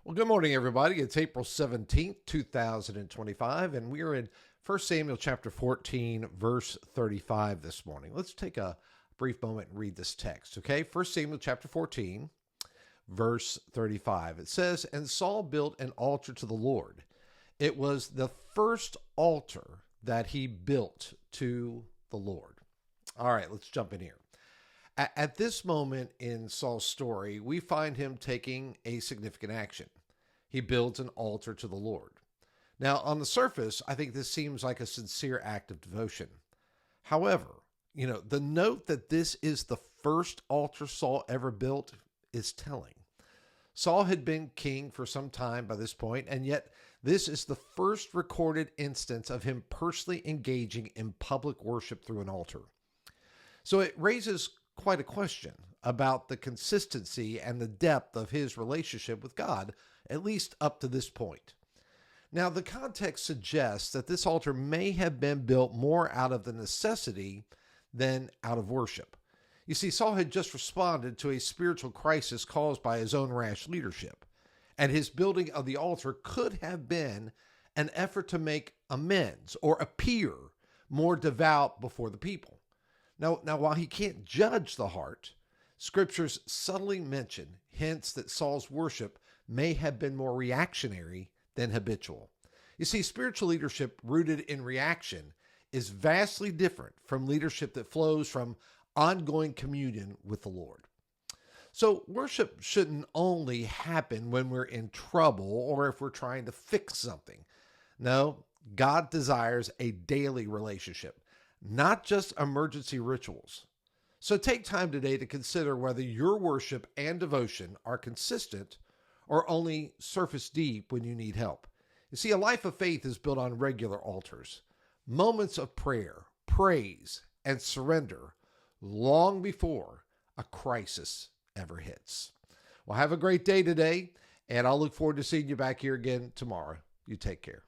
Well, good morning, everybody. It's April 17th, 2025, and we are in 1 Samuel chapter 14, verse 35 this morning. Let's take a brief moment and read this text, okay? 1 Samuel chapter 14, verse 35. It says, "And Saul built an altar to the Lord. It was the first altar that he built to the Lord." All right, let's jump in here. At this moment in Saul's story, we find him taking a significant action. He builds an altar to the Lord. Now, on the surface, I think this seems like a sincere act of devotion. However, the note that this is the first altar Saul ever built is telling. Saul had been king for some time by this point, and yet this is the first recorded instance of him personally engaging in public worship through an altar. So it raises quite a question about the consistency and the depth of his relationship with God, at least up to this point. Now, the context suggests that this altar may have been built more out of the necessity than out of worship. You see, Saul had just responded to a spiritual crisis caused by his own rash leadership, and his building of the altar could have been an effort to make amends or appear more devout before the people. Now, while he can't judge the heart, scriptures subtly mention hints that Saul's worship may have been more reactionary than habitual. You see, spiritual leadership rooted in reaction is vastly different from leadership that flows from ongoing communion with the Lord. So worship shouldn't only happen when we're in trouble or if we're trying to fix something. No, God desires a daily relationship, not just emergency rituals. So take time today to consider whether your worship and devotion are consistent or only surface deep when you need help. You see, a life of faith is built on regular altars, moments of prayer, praise, and surrender long before a crisis ever hits. Well, have a great day today, and I'll look forward to seeing you back here again tomorrow. You take care.